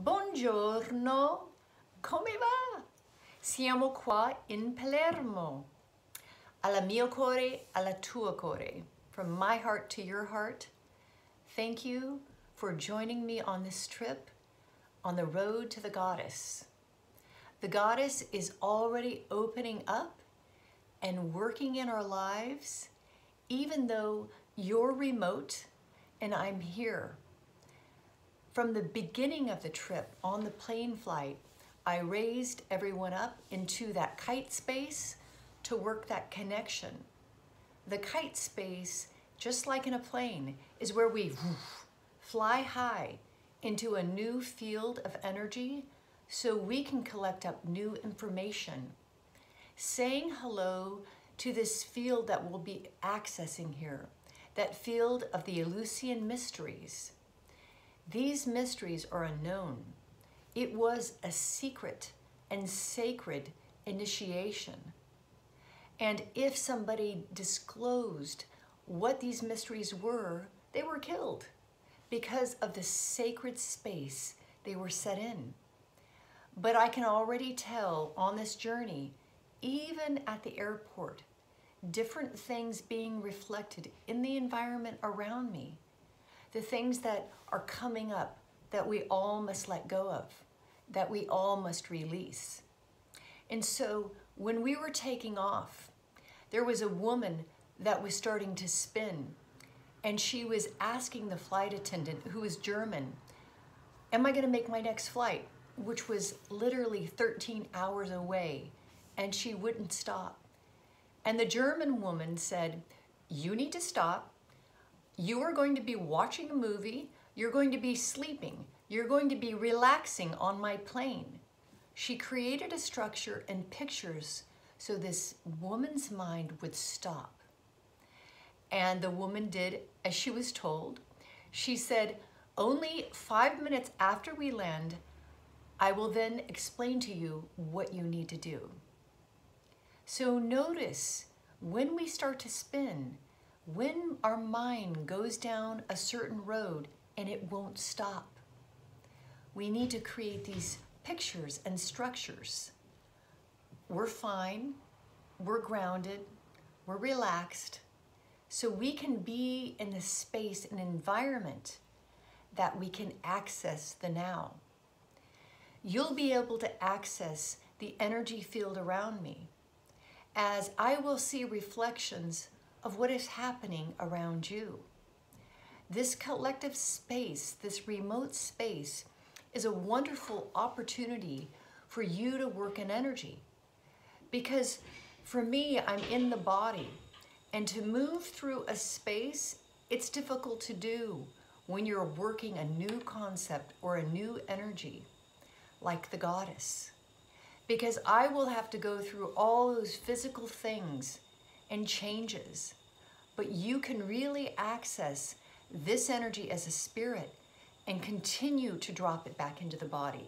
Buongiorno, come va? Siamo qua in Palermo. Alla mio cuore, alla tua cuore. From my heart to your heart, thank you for joining me on this trip on the road to the goddess. The goddess is already opening up and working in our lives, even though you're remote and I'm here. From the beginning of the trip on the plane flight, I raised everyone up into that kite space to work that connection. The kite space, just like in a plane, is where we fly high into a new field of energy so we can collect up new information. Saying hello to this field that we'll be accessing here, that field of the Eleusinian mysteries. These mysteries are unknown. It was a secret and sacred initiation. And if somebody disclosed what these mysteries were, they were killed because of the sacred space they were set in. But I can already tell on this journey, even at the airport, different things being reflected in the environment around me. The things that are coming up that we all must let go of, that we all must release. And so when we were taking off, there was a woman that was starting to spin, and she was asking the flight attendant, who was German, am I gonna make my next flight? Which was literally 13 hours away, and she wouldn't stop. And the German woman said, you need to stop. You are going to be watching a movie, you're going to be sleeping, you're going to be relaxing on my plane. She created a structure and pictures so this woman's mind would stop. And the woman did as she was told. She said, only 5 minutes after we land, I will then explain to you what you need to do. So notice when we start to spin, when our mind goes down a certain road and it won't stop, we need to create these pictures and structures. We're fine, we're grounded, we're relaxed, so we can be in the space and environment that we can access the now. You'll be able to access the energy field around me as I will see reflections of what is happening around you. This collective space, this remote space, is a wonderful opportunity for you to work in energy. Because for me, I'm in the body, and to move through a space, it's difficult to do when you're working a new concept or a new energy, like the goddess. Because I will have to go through all those physical things and changes, but you can really access this energy as a spirit and continue to drop it back into the body.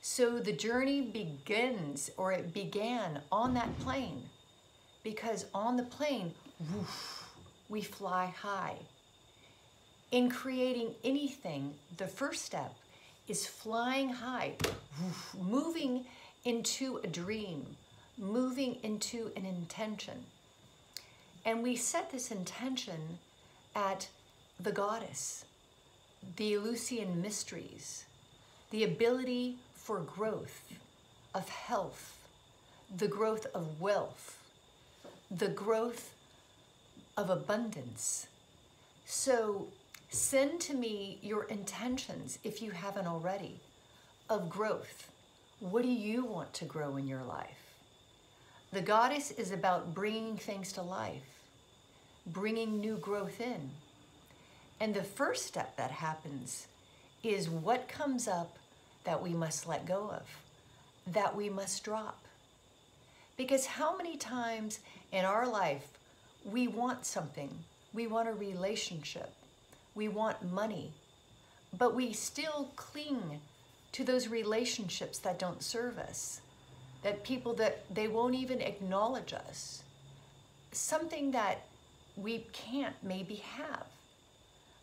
So the journey begins, or it began on that plane, because on the plane, woof, we fly high. In creating anything, the first step is flying high, woof, moving into a dream, moving into an intention. And we set this intention at the goddess, the Eleusinian mysteries, the ability for growth of health, the growth of wealth, the growth of abundance. So send to me your intentions, if you haven't already, of growth. What do you want to grow in your life? The goddess is about bringing things to life, bringing new growth in. And the first step that happens is what comes up that we must let go of, that we must drop. Because how many times in our life we want something, we want a relationship, we want money, but we still cling to those relationships that don't serve us, that people that they won't even acknowledge us, something that we can't maybe have.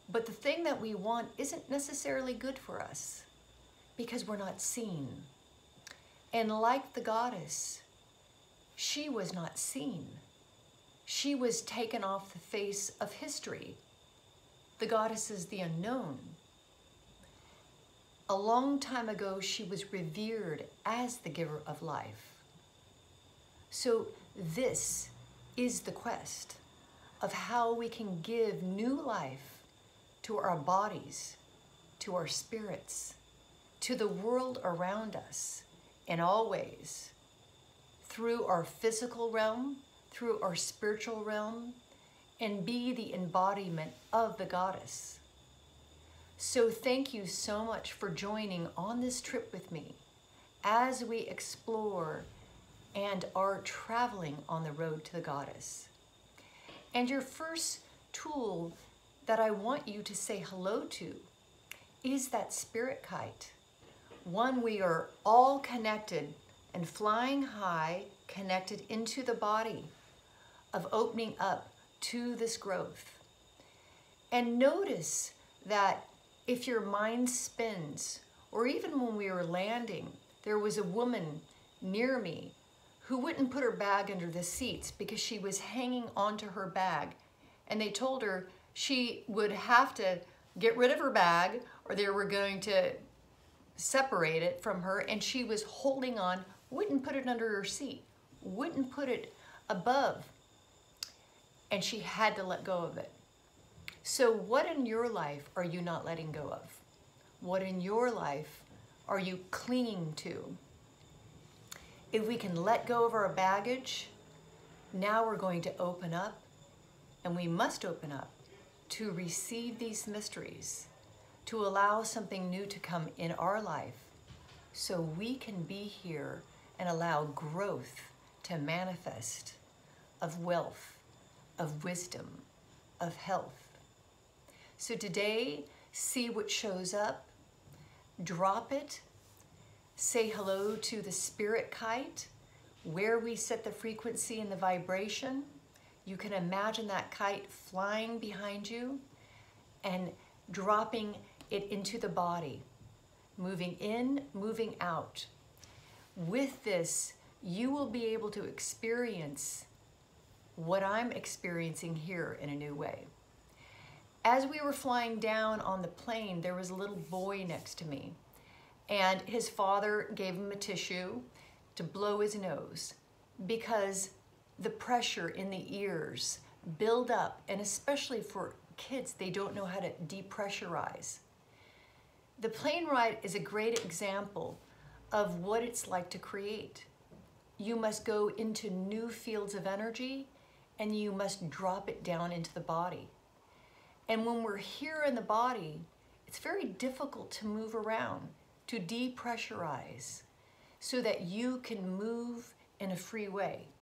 But the thing that we want isn't necessarily good for us. because we're not seen. And like the goddess, she was not seen. She was taken off the face of history. The goddess is the unknown. A long time ago, she was revered as the giver of life. So this is the quest of how we can give new life to our bodies, to our spirits, to the world around us in all ways, through our physical realm, through our spiritual realm, and be the embodiment of the goddess. So thank you so much for joining on this trip with me as we explore and are traveling on the road to the goddess. And your first tool that I want you to say hello to is that spirit kite. One, we are all connected and flying high, connected into the body of opening up to this growth. And notice that if your mind spins, or even when we were landing, there was a woman near me who wouldn't put her bag under the seats because she was hanging onto her bag. And they told her she would have to get rid of her bag or they were going to separate it from her, and she was holding on, wouldn't put it under her seat, wouldn't put it above, and she had to let go of it. So what in your life are you not letting go of? What in your life are you clinging to? If we can let go of our baggage, now we're going to open up, and we must open up to receive these mysteries, to allow something new to come in our life so we can be here and allow growth to manifest of wealth, of wisdom, of health. So today, see what shows up, drop it, say hello to the spirit kite, where we set the frequency and the vibration. You can imagine that kite flying behind you and dropping it into the body, moving in, moving out. With this, you will be able to experience what I'm experiencing here in a new way. As we were flying down on the plane, there was a little boy next to me, and his father gave him a tissue to blow his nose because the pressure in the ears build up, and especially for kids, they don't know how to depressurize. The plane ride is a great example of what it's like to create. You must go into new fields of energy, and you must drop it down into the body. And when we're here in the body, it's very difficult to move around, to depressurize, so that you can move in a free way.